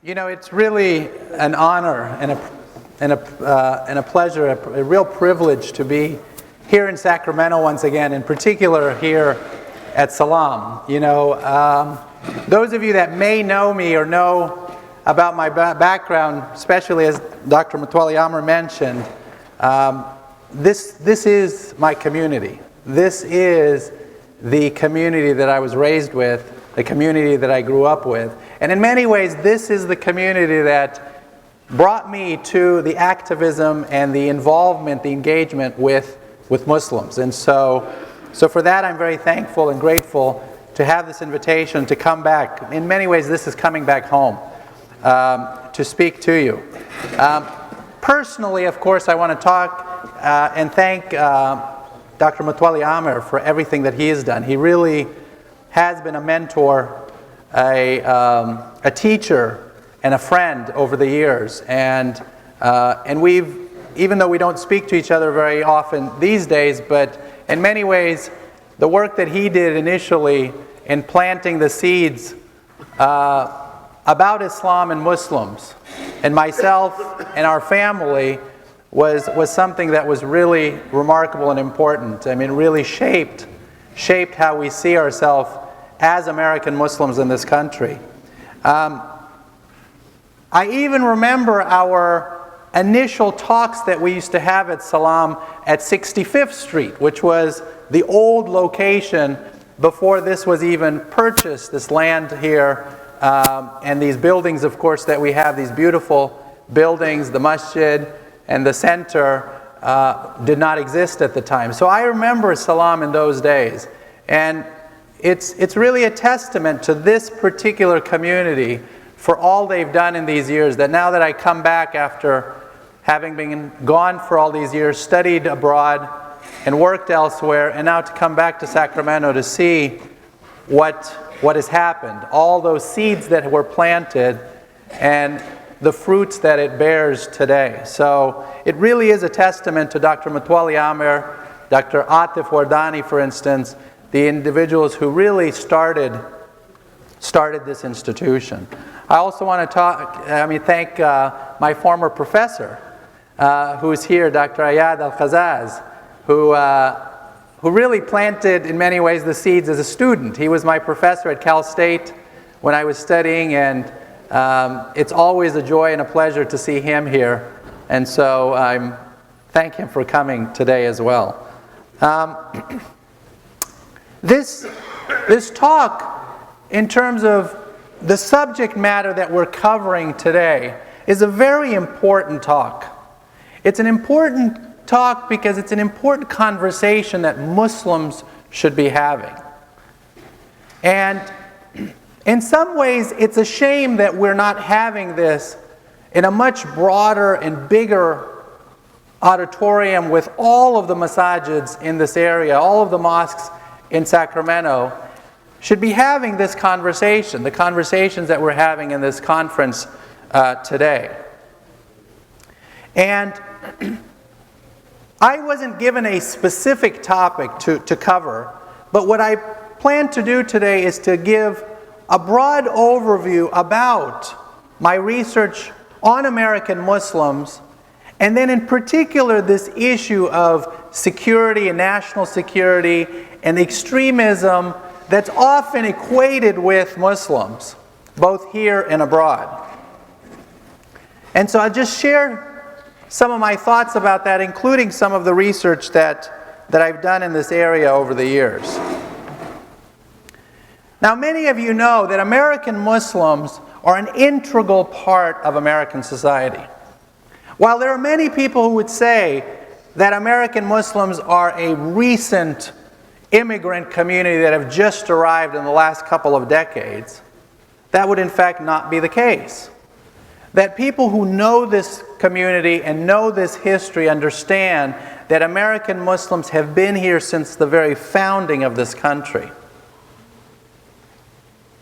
You know, it's really an honor and a pleasure, a real privilege to be here in Sacramento once again, in particular here at SALAM. You know, those of you that may know me or know about my background, especially as Dr. Mutwalli Amr mentioned, this is my community. This is the community that I was raised with, the community that I grew up with. And in many ways, this is the community that brought me to the activism and the involvement, the engagement with Muslims. And so for that, I'm very thankful and grateful to have this invitation to come back. In many ways, this is coming back home to speak to you. Personally, of course, I want to talk and thank Dr. Mutwalli Amr for everything that he has done. He really has been a mentor, a teacher, and a friend over the years. And we've, even though we don't speak to each other very often these days, but in many ways, the work that he did initially in planting the seeds about Islam and Muslims, and myself and our family, was something that was really remarkable and important. I mean, really shaped how we see ourselves as American Muslims in this country. I even remember our initial talks that we used to have at SALAM at 65th Street, which was the old location before this was even purchased, this land here, and these buildings, of course, that we have, these beautiful buildings, the masjid and the center did not exist at the time. So I remember SALAM in those days. And it's really a testament to this particular community for all they've done in these years, that now that I come back after having been gone for all these years, studied abroad and worked elsewhere, and now to come back to Sacramento to see what has happened, all those seeds that were planted and the fruits that it bears today. So it really is a testament to Dr. Mutwalli Amr, Dr. Atif Wardani, for instance, the individuals who really started this institution. I also want to thank my former professor, who is here, Dr. Ayad Al-Khazaz, who really planted, in many ways, the seeds as a student. He was my professor at Cal State when I was studying, and it's always a joy and a pleasure to see him here. And so I thank him for coming today as well. This talk, in terms of the subject matter that we're covering today, is a very important talk. It's an important talk because it's an important conversation that Muslims should be having. And in some ways, it's a shame that we're not having this in a much broader and bigger auditorium with all of the masajids in this area, all of the mosques in Sacramento should be having this conversation, the conversations that we're having in this conference today. And I wasn't given a specific topic to cover, but what I plan to do today is to give a broad overview about my research on American Muslims, and then in particular this issue of security and national security and extremism that's often equated with Muslims, both here and abroad. And so I'll just share some of my thoughts about that, including some of the research that I've done in this area over the years. Now, many of you know that American Muslims are an integral part of American society. While there are many people who would say that American Muslims are a recent immigrant community that have just arrived in the last couple of decades, that would in fact not be the case. That people who know this community and know this history understand that American Muslims have been here since the very founding of this country.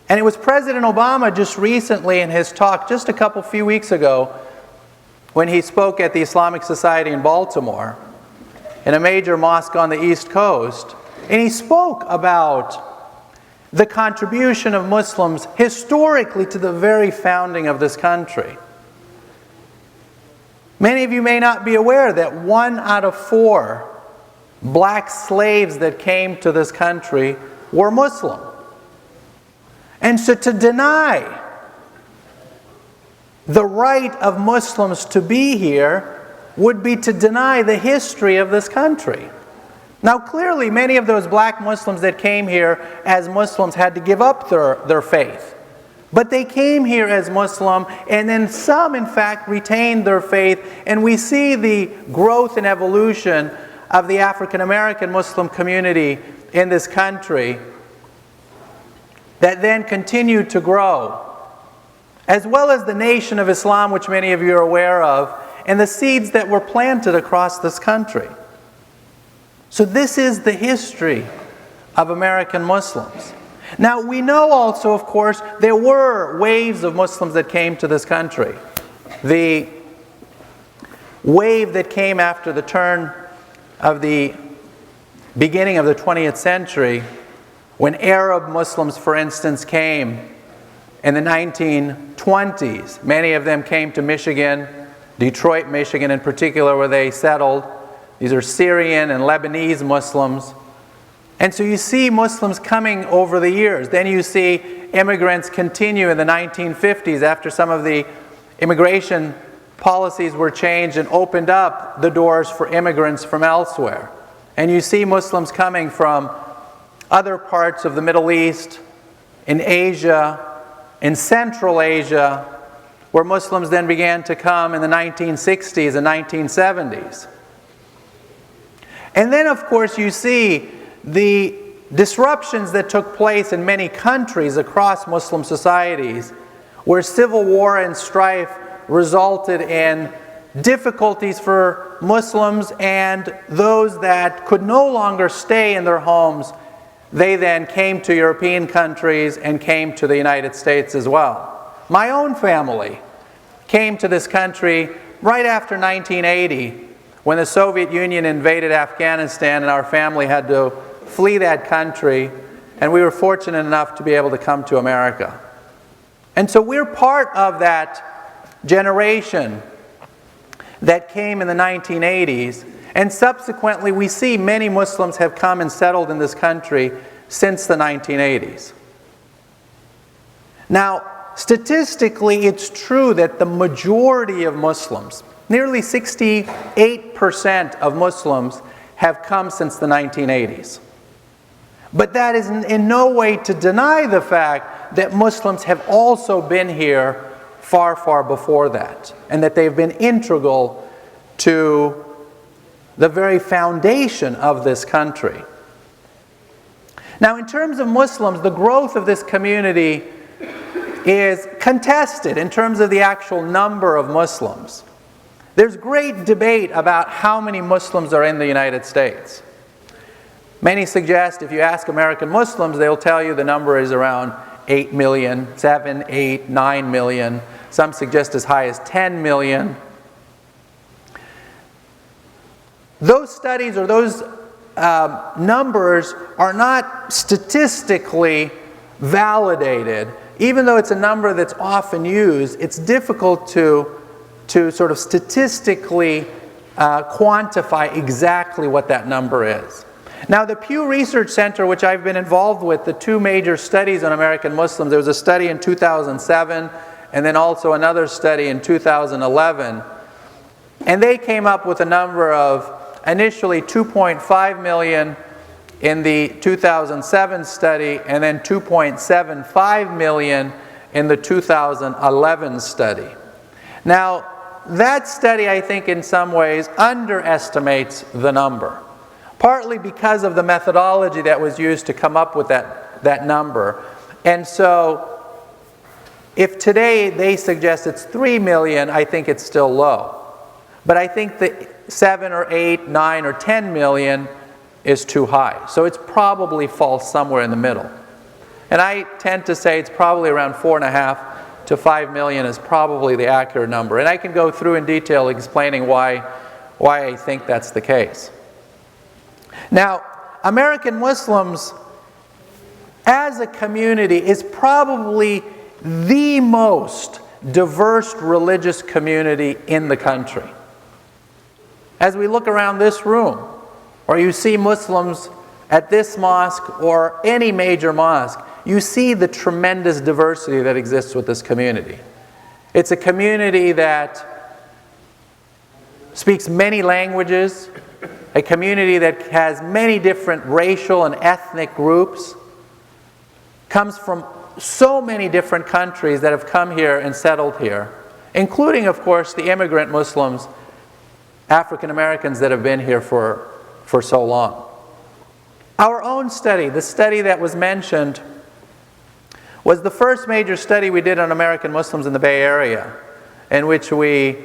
And it was President Obama just recently in his talk, just a few weeks ago, when he spoke at the Islamic Society in Baltimore, in a major mosque on the East Coast, and he spoke about the contribution of Muslims historically to the very founding of this country. Many of you may not be aware that 1 out of 4 black slaves that came to this country were Muslim. And so to deny the right of Muslims to be here would be to deny the history of this country. Now clearly many of those black Muslims that came here as Muslims had to give up their faith. But they came here as Muslim, and then some in fact retained their faith, and we see the growth and evolution of the African American Muslim community in this country that then continued to grow, as well as the Nation of Islam, which many of you are aware of, and the seeds that were planted across this country. So this is the history of American Muslims. Now we know also, of course, there were waves of Muslims that came to this country. The wave that came after the turn of the beginning of the 20th century, when Arab Muslims, for instance, came in the 1920s. Many of them came to Michigan, Detroit, Michigan in particular, where they settled. These are Syrian and Lebanese Muslims. And so you see Muslims coming over the years. Then you see immigrants continue in the 1950s after some of the immigration policies were changed and opened up the doors for immigrants from elsewhere. And you see Muslims coming from other parts of the Middle East, in Asia, in Central Asia, where Muslims then began to come in the 1960s and 1970s. And then, of course, you see the disruptions that took place in many countries across Muslim societies, where civil war and strife resulted in difficulties for Muslims, and those that could no longer stay in their homes, they then came to European countries and came to the United States as well. My own family came to this country right after 1980, when the Soviet Union invaded Afghanistan, and our family had to flee that country, and we were fortunate enough to be able to come to America. And so we're part of that generation that came in the 1980s, and subsequently we see many Muslims have come and settled in this country since the 1980s. Now, statistically, it's true that the majority of Muslims, nearly 68% of Muslims, have come since the 1980s. But that is in no way to deny the fact that Muslims have also been here far, far before that, and that they've been integral to the very foundation of this country. Now, in terms of Muslims, the growth of this community is contested in terms of the actual number of Muslims. There's great debate about how many Muslims are in the United States. Many suggest, if you ask American Muslims, they'll tell you the number is around 8 million, 7, 8, 9 million. Some suggest as high as 10 million. Those studies or those numbers are not statistically validated. Even though it's a number that's often used, it's difficult to sort of statistically quantify exactly what that number is. Now, the Pew Research Center, which I've been involved with, the two major studies on American Muslims, there was a study in 2007 and then also another study in 2011. And they came up with a number of initially 2.5 million in the 2007 study, and then 2.75 million in the 2011 study. Now, that study, I think, in some ways underestimates the number, partly because of the methodology that was used to come up with that number. And so, if today they suggest it's 3 million, I think it's still low. But I think that 7 or 8, 9 or 10 million is too high. So it's probably falls somewhere in the middle. And I tend to say it's probably around 4.5 to 5 million is probably the accurate number. And I can go through in detail explaining why I think that's the case. Now, American Muslims as a community, is probably the most diverse religious community in the country. As we look around this room, or you see Muslims at this mosque or any major mosque, you see the tremendous diversity that exists with this community. It's a community that speaks many languages, a community that has many different racial and ethnic groups, comes from so many different countries that have come here and settled here, including, of course, the immigrant Muslims, African Americans that have been here for so long. Our own study, the study that was mentioned, was the first major study we did on American Muslims in the Bay Area, in which we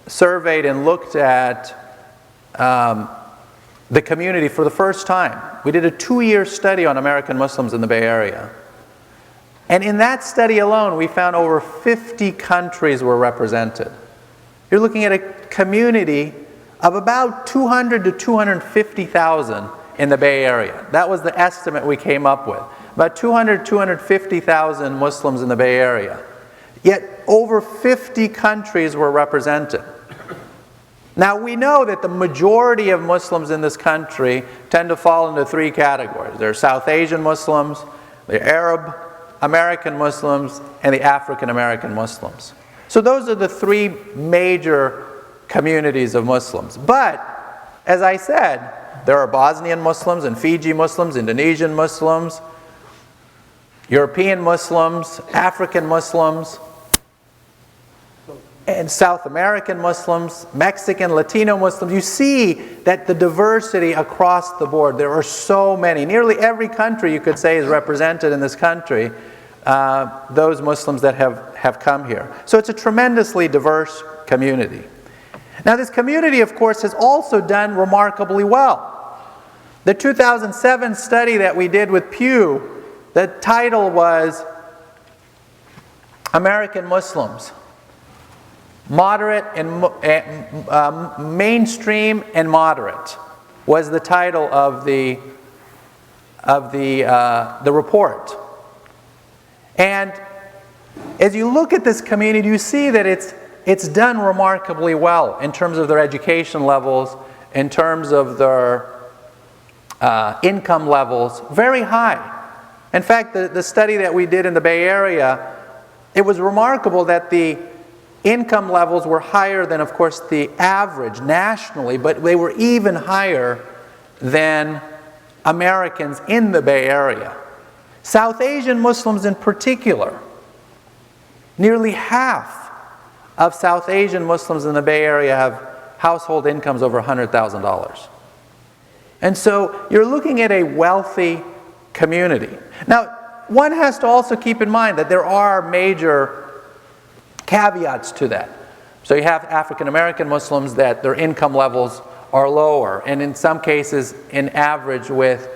surveyed and looked at the community for the first time. We did a 2-year study on American Muslims in the Bay Area. And in that study alone, we found over 50 countries were represented. You're looking at a community of about 200 to 250,000 in the Bay Area. That was the estimate we came up with. About 200, 250,000 Muslims in the Bay Area. Yet over 50 countries were represented. Now we know that the majority of Muslims in this country tend to fall into 3 categories. There are South Asian Muslims, the Arab American Muslims, and the African American Muslims. So those are the 3 major communities of Muslims. But, as I said, there are Bosnian Muslims and Fiji Muslims, Indonesian Muslims, European Muslims, African Muslims, and South American Muslims, Mexican, Latino Muslims. You see that the diversity across the board, there are so many. Nearly every country, you could say, is represented in this country, those Muslims that have come here. So it's a tremendously diverse community. Now this community, of course, has also done remarkably well. The 2007 study that we did with Pew, the title was American Muslims, Moderate and Mainstream and Moderate, was the title of the report. And as you look at this community, you see that it's done remarkably well in terms of their education levels, in terms of their income levels, very high. In fact, the study that we did in the Bay Area, it was remarkable that the income levels were higher than, of course, the average nationally, but they were even higher than Americans in the Bay Area. South Asian Muslims in particular, nearly half of South Asian Muslims in the Bay Area have household incomes over $100,000. And so you're looking at a wealthy community. Now, one has to also keep in mind that there are major caveats to that. So you have African American Muslims that their income levels are lower, and in some cases, in average with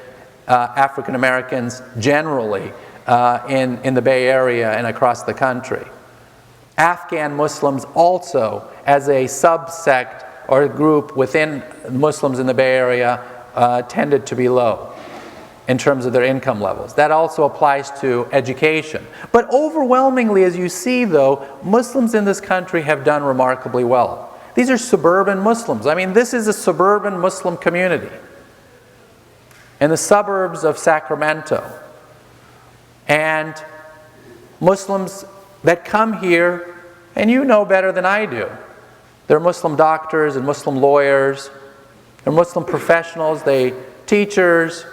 African Americans generally in the Bay Area and across the country. Afghan Muslims also, as a subsect or a group within Muslims in the Bay Area, tended to be low in terms of their income levels. That also applies to education. But overwhelmingly, as you see though, Muslims in this country have done remarkably well. These are suburban Muslims. I mean, this is a suburban Muslim community in the suburbs of Sacramento. And Muslims that come here, and you know better than I do, they're Muslim doctors and Muslim lawyers, they're Muslim professionals, they teachers,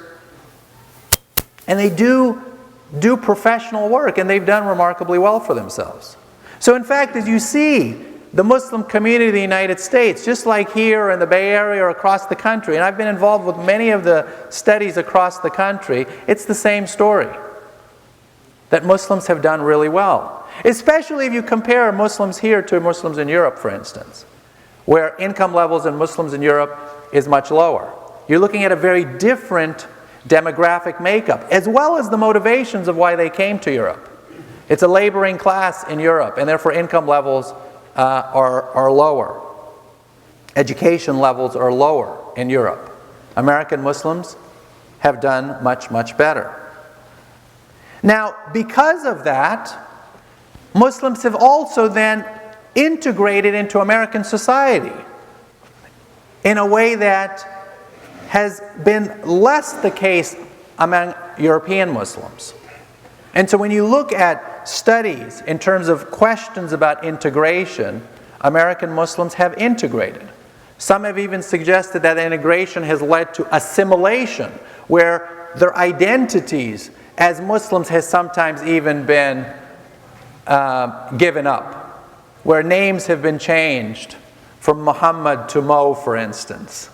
and they do professional work, and they've done remarkably well for themselves. So in fact, as you see, the Muslim community of the United States, just like here in the Bay Area or across the country, and I've been involved with many of the studies across the country, it's the same story, that Muslims have done really well. Especially if you compare Muslims here to Muslims in Europe, for instance, where income levels in Muslims in Europe is much lower. You're looking at a very different demographic makeup, as well as the motivations of why they came to Europe. It's a laboring class in Europe, and therefore income levels are lower. Education levels are lower in Europe. American Muslims have done much, much better. Now, because of that, Muslims have also then integrated into American society in a way that has been less the case among European Muslims. And so when you look at studies in terms of questions about integration, American Muslims have integrated. Some have even suggested that integration has led to assimilation, where their identities as Muslims has sometimes even been given up, where names have been changed from Muhammad to Mo, for instance.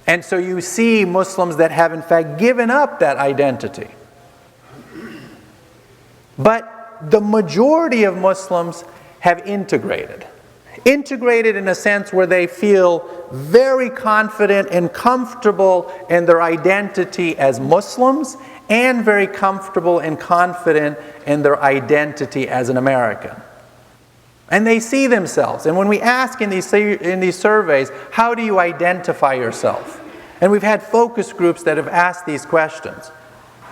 And so you see Muslims that have in fact given up that identity. But the majority of Muslims have integrated. Integrated in a sense where they feel very confident and comfortable in their identity as Muslims, and very comfortable and confident in their identity as an American. And they see themselves. And when we ask in these surveys, how do you identify yourself? And we've had focus groups that have asked these questions.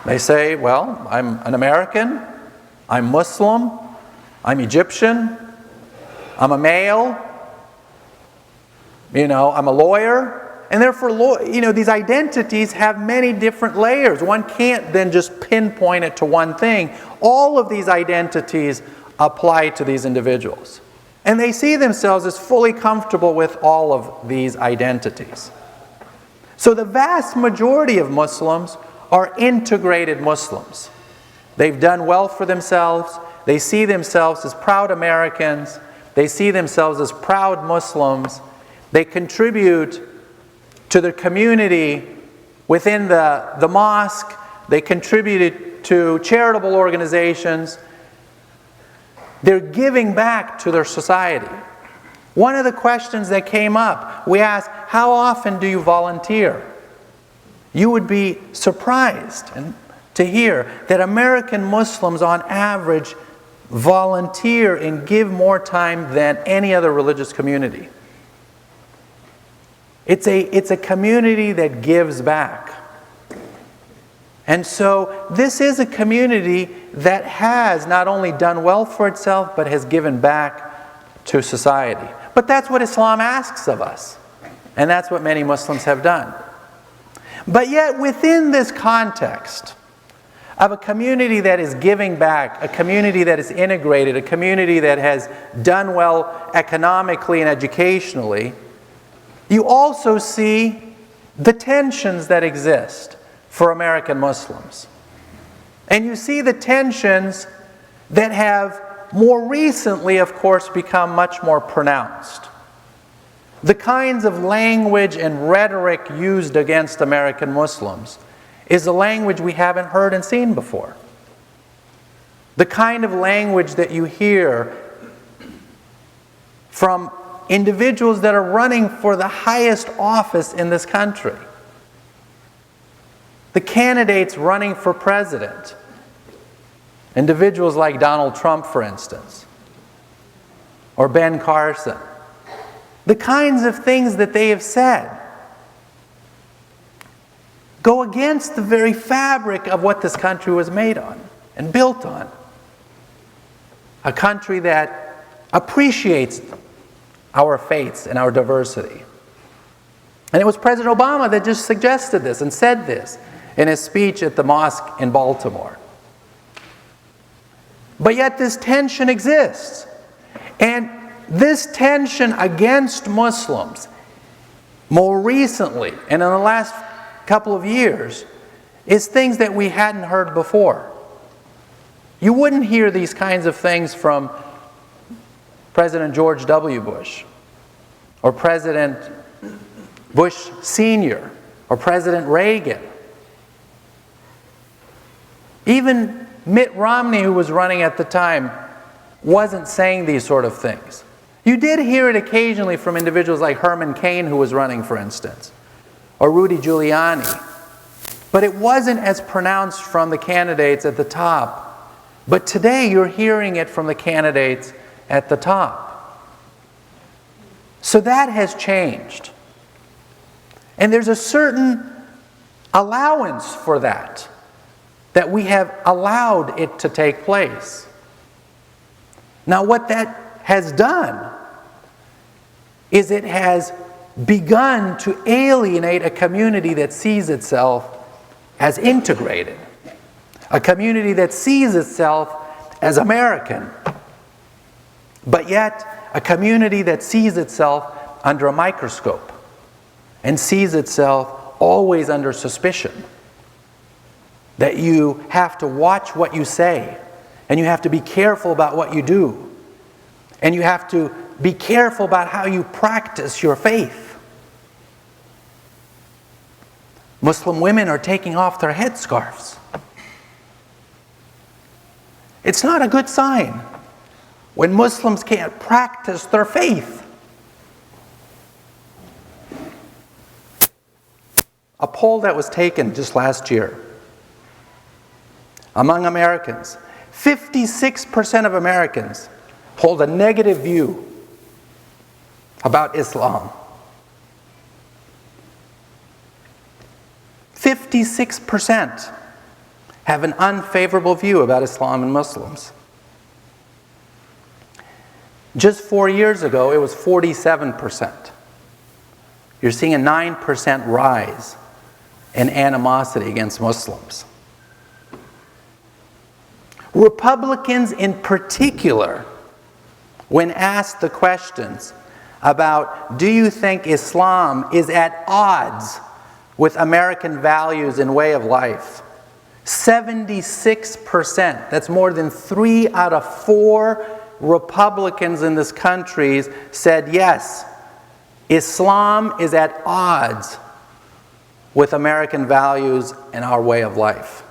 They say, well, I'm an American, I'm Muslim, I'm Egyptian, I'm a male, I'm a lawyer. And therefore, these identities have many different layers. One can't then just pinpoint it to one thing. All of these identities apply to these individuals. And they see themselves as fully comfortable with all of these identities. So the vast majority of Muslims are integrated Muslims. They've done well for themselves. They see themselves as proud Americans. They see themselves as proud Muslims. They contribute to the community within the mosque. They contributed to charitable organizations. They're giving back to their society. One of the questions that came up, we asked, how often do you volunteer? You would be surprised to hear that American Muslims on average volunteer and give more time than any other religious community. It's a community that gives back. And so this is a community that has not only done well for itself, but has given back to society. But that's what Islam asks of us. And that's what many Muslims have done. But yet within this context of a community that is giving back, a community that is integrated, a community that has done well economically and educationally, you also see the tensions that exist for American Muslims. And you see the tensions that have more recently, of course, become much more pronounced. The kinds of language and rhetoric used against American Muslims is a language we haven't heard and seen before. The kind of language that you hear from individuals that are running for the highest office in this country. The candidates running for president. Individuals like Donald Trump, for instance. Or Ben Carson. The kinds of things that they have said go against the very fabric of what this country was made on and built on. A country that appreciates our faiths and our diversity. And it was President Obama that just suggested this and said this in his speech at the mosque in Baltimore. But yet this tension exists. And this tension against Muslims, more recently and in the last couple of years, is things that we hadn't heard before. You wouldn't hear these kinds of things from President George W. Bush, or President Bush Sr., or President Reagan. Even Mitt Romney, who was running at the time, wasn't saying these sort of things. You did hear it occasionally from individuals like Herman Cain, who was running, for instance, or Rudy Giuliani. But it wasn't as pronounced from the candidates at the top. But today you're hearing it from the candidates at the top. So that has changed. And there's a certain allowance for that. that we have allowed it to take place. Now, what that has done is it has begun to alienate a community that sees itself as integrated, a community that sees itself as American, but yet a community that sees itself under a microscope and sees itself always under suspicion. That you have to watch what you say, and you have to be careful about what you do, and you have to be careful about how you practice your faith. Muslim women are taking off their headscarves. It's not a good sign when Muslims can't practice their faith. A poll that was taken just last year among Americans, 56% of Americans hold a negative view about Islam. 56% have an unfavorable view about Islam and Muslims. Just 4 years ago, it was 47%. You're seeing a 9% rise in animosity against Muslims. Republicans in particular, when asked the questions about, do you think Islam is at odds with American values and way of life, 76%, that's more than 3 out of 4 Republicans in this country said yes, Islam is at odds with American values and our way of life.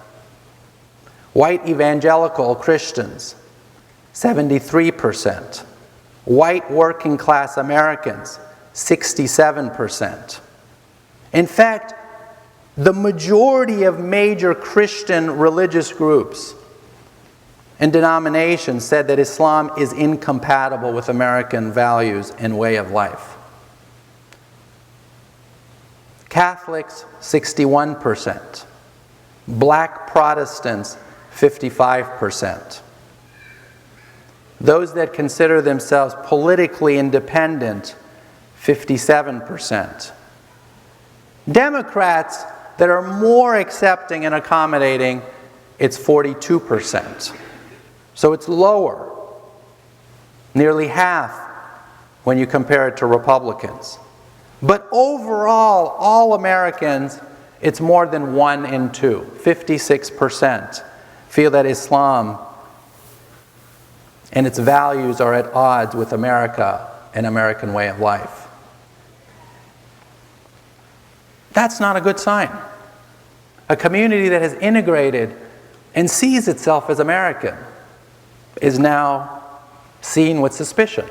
White evangelical Christians, 73%. White working class Americans, 67%. In fact, the majority of major Christian religious groups and denominations said that Islam is incompatible with American values and way of life. Catholics, 61%. Black Protestants, 55%. Those that consider themselves politically independent, 57%. Democrats that are more accepting and accommodating, it's 42%. So it's lower, nearly half when you compare it to Republicans. But overall, all Americans, it's more than 1 in 2. 56% feel that Islam and its values are at odds with America and American way of life. That's not a good sign. A community that has integrated and sees itself as American is now seen with suspicion.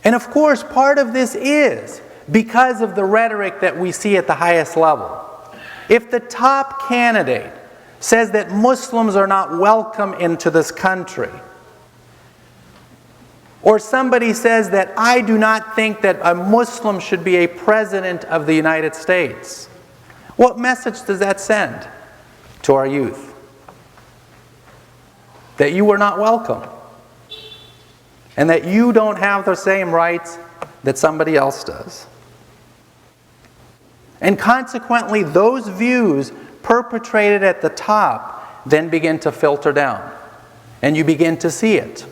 And of course, part of this is because of the rhetoric that we see at the highest level. If the top candidate says that Muslims are not welcome into this country, or somebody says that I do not think that a Muslim should be a president of the United States, what message does that send to our youth? That you are not welcome, and that you don't have the same rights that somebody else does. And consequently, those views perpetrated at the top then begin to filter down, and you begin to see it.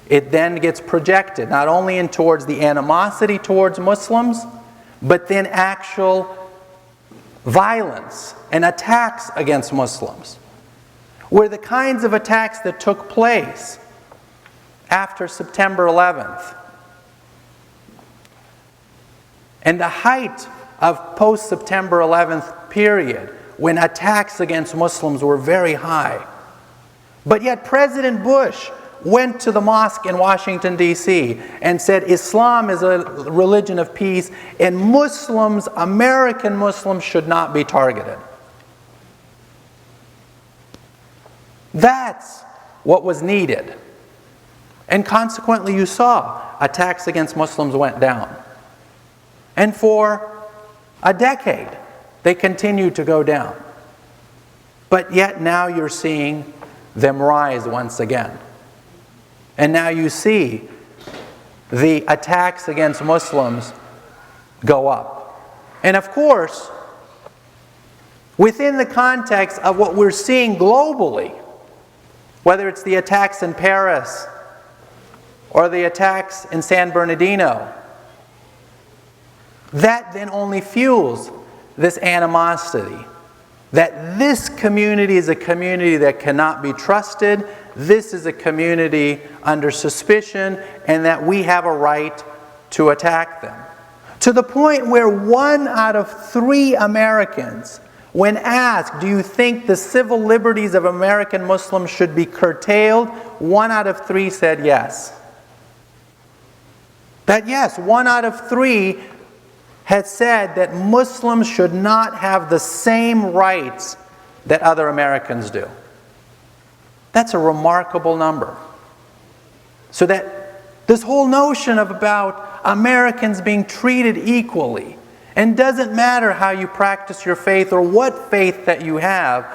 It then gets projected not only in towards the animosity towards Muslims, but then actual violence and attacks against Muslims. Were the kinds of attacks that took place after September 11th and the height of post-September 11th period, when attacks against Muslims were very high. But yet President Bush went to the mosque in Washington, D.C. and said Islam is a religion of peace and Muslims, American Muslims, should not be targeted. That's what was needed. And consequently, you saw attacks against Muslims went down. And for a decade, they continued to go down. But yet now you're seeing them rise once again. And now you see the attacks against Muslims go up. And of course, within the context of what we're seeing globally, whether it's the attacks in Paris or the attacks in San Bernardino, that then only fuels this animosity. That this community is a community that cannot be trusted, this is a community under suspicion, and that we have a right to attack them. To the point where 1 out of 3 Americans, when asked, do you think the civil liberties of American Muslims should be curtailed? 1 out of 3 said yes. That yes, 1 out of 3 had said that Muslims should not have the same rights that other Americans do. That's a remarkable number. So that this whole notion of about Americans being treated equally, and doesn't matter how you practice your faith or what faith that you have,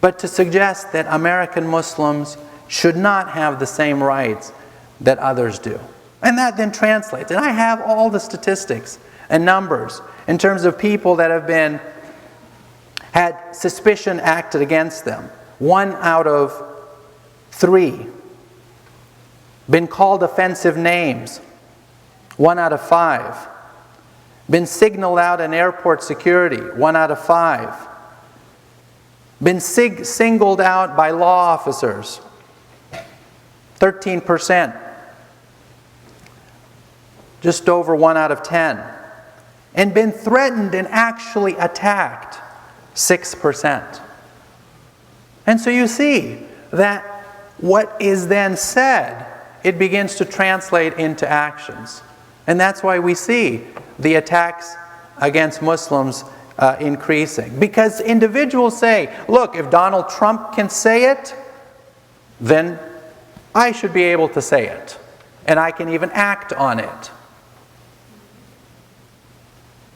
but to suggest that American Muslims should not have the same rights that others do. And that then translates. And I have all the statistics and numbers in terms of people that have had suspicion acted against them. 1 out of 3. Been called offensive names. 1 out of 5. Been signaled out in airport security. 1 out of 5. Been singled out by law officers. 13%. Just over 1 out of 10. And been threatened and actually attacked, 6%. And so you see that what is then said, it begins to translate into actions. And that's why we see the attacks against Muslims increasing. Because individuals say, look, if Donald Trump can say it, then I should be able to say it. And I can even act on it.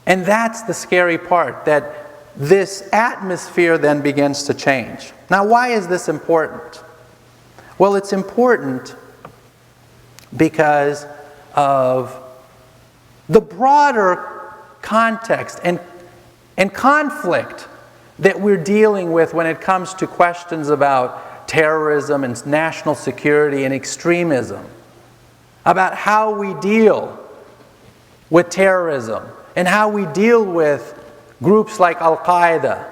And that's the scary part, that this atmosphere then begins to change. Now, why is this important? Well, it's important because of the broader context and conflict that we're dealing with when it comes to questions about terrorism and national security and extremism, about how we deal with terrorism, and how we deal with groups like Al-Qaeda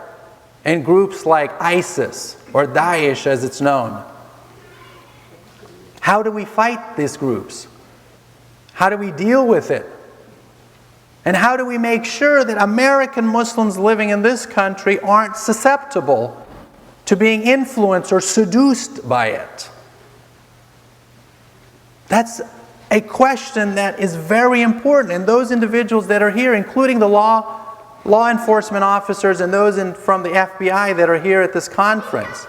and groups like ISIS, or Daesh as it's known. How do we fight these groups? How do we deal with it? And how do we make sure that American Muslims living in this country aren't susceptible to being influenced or seduced by it? That's a question that is very important. And those individuals that are here, including the law enforcement officers and those from the FBI that are here at this conference,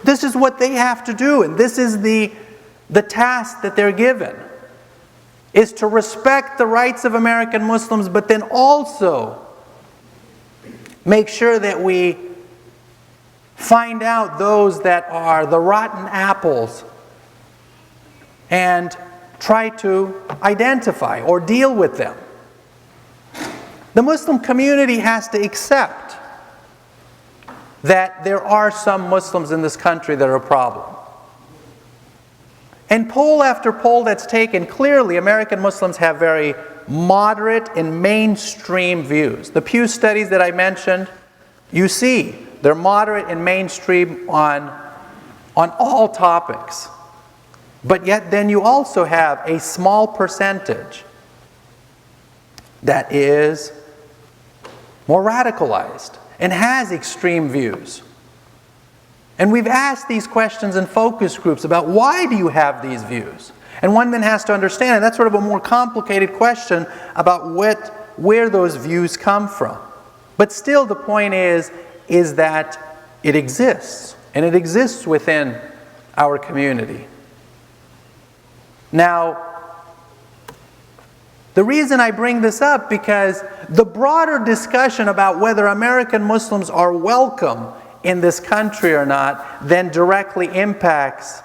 this is what they have to do. And this is the task that they're given, is to respect the rights of American Muslims, but then also make sure that we find out those that are the rotten apples and try to identify or deal with them. The Muslim community has to accept that there are some Muslims in this country that are a problem. And poll after poll that's taken, clearly American Muslims have very moderate and mainstream views. The Pew studies that I mentioned, you see, they're moderate and mainstream on all topics. But yet then you also have a small percentage that is more radicalized and has extreme views. And we've asked these questions in focus groups about why do you have these views? And one then has to understand, and that's sort of a more complicated question about where those views come from. But still the point is that it exists, and it exists within our community. Now, the reason I bring this up, because the broader discussion about whether American Muslims are welcome in this country or not then directly impacts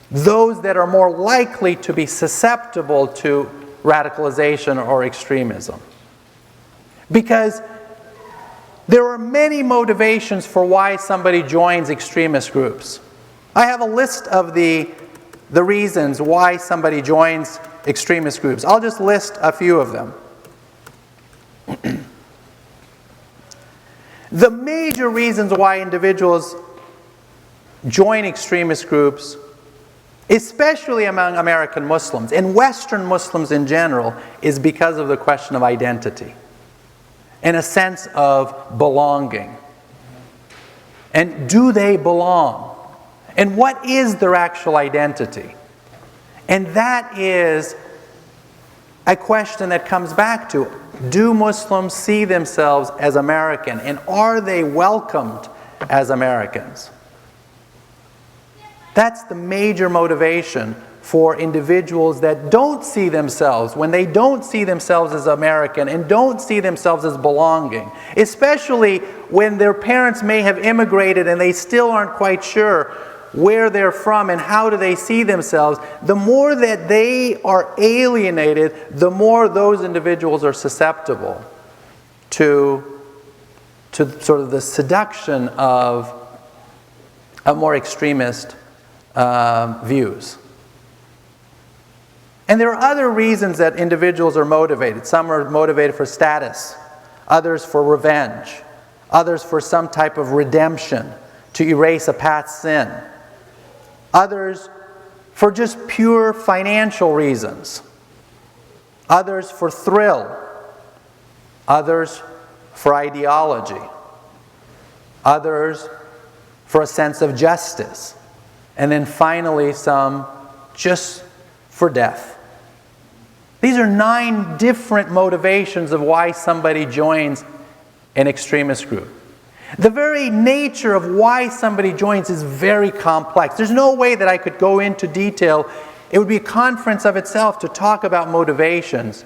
those that are more likely to be susceptible to radicalization or extremism. Because there are many motivations for why somebody joins extremist groups. I have a list of the reasons why somebody joins extremist groups. I'll just list a few of them. The major reasons why individuals join extremist groups, especially among American Muslims and Western Muslims in general, is because of the question of identity and a sense of belonging. And do they belong? And what is their actual identity? And that is a question that comes back to, do Muslims see themselves as American, and are they welcomed as Americans? That's the major motivation for individuals that don't see themselves, when they don't see themselves as American and don't see themselves as belonging, especially when their parents may have immigrated and they still aren't quite sure where they're from and how do they see themselves. The more that they are alienated, the more those individuals are susceptible to sort of the seduction of a more extremist views. And there are other reasons that individuals are motivated. Some are motivated for status, others for revenge, others for some type of redemption, to erase a past sin, others for just pure financial reasons, others for thrill, others for ideology, others for a sense of justice, and then finally some just for death. These are 9 different motivations of why somebody joins an extremist group. The very nature of why somebody joins is very complex. There's no way that I could go into detail. It would be a conference of itself to talk about motivations.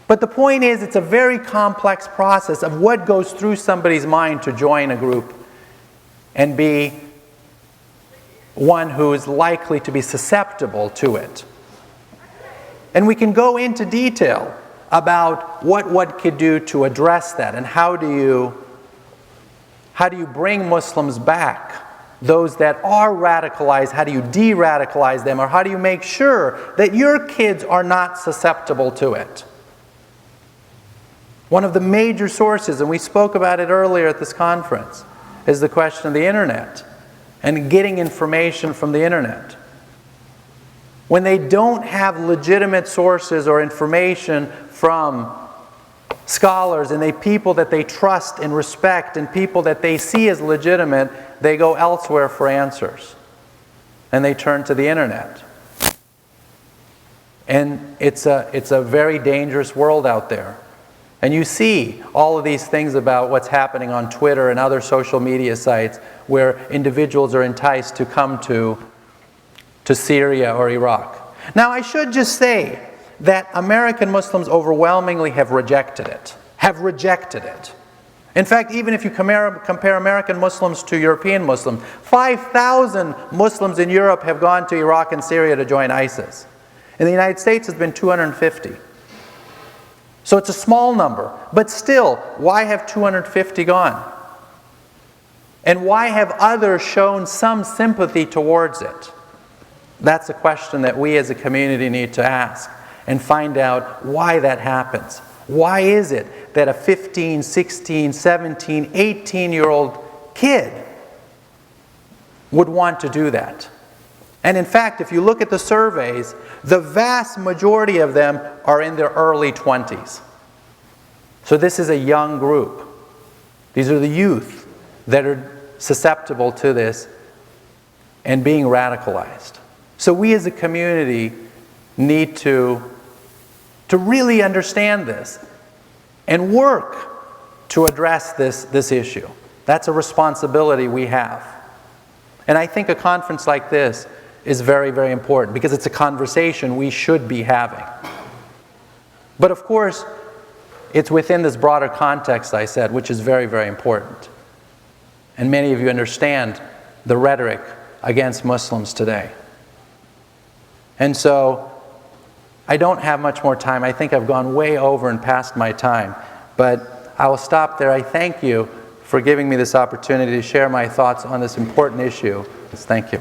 But the point is, it's a very complex process of what goes through somebody's mind to join a group and be one who is likely to be susceptible to it. And we can go into detail about what one could do to address that, and how do you bring Muslims back, those that are radicalized, how do you de-radicalize them, or how do you make sure that your kids are not susceptible to it? One of the major sources, and we spoke about it earlier at this conference, is the question of the internet and getting information from the internet. When they don't have legitimate sources or information from scholars and people that they trust and respect and people that they see as legitimate, they go elsewhere for answers. And they turn to the internet. And it's a very dangerous world out there. And you see all of these things about what's happening on Twitter and other social media sites where individuals are enticed to come to Syria or Iraq. Now, I should just say that American Muslims overwhelmingly have rejected it. In fact, even if you compare American Muslims to European Muslims, 5,000 Muslims in Europe have gone to Iraq and Syria to join ISIS. In the United States, it's been 250. So it's a small number. But still, why have 250 gone? And why have others shown some sympathy towards it? That's a question that we as a community need to ask and find out why that happens. Why is it that a 15, 16, 17, 18-year-old kid would want to do that? And in fact, if you look at the surveys, the vast majority of them are in their early 20s. So this is a young group. These are the youth that are susceptible to this and being radicalized. So we as a community need to really understand this and work to address this issue. That's a responsibility we have. And I think a conference like this is very, very important because it's a conversation we should be having. But of course, it's within this broader context I said, which is very, very important. And many of you understand the rhetoric against Muslims today. And so, I don't have much more time. I think I've gone way over and past my time. But I will stop there. I thank you for giving me this opportunity to share my thoughts on this important issue. Thank you.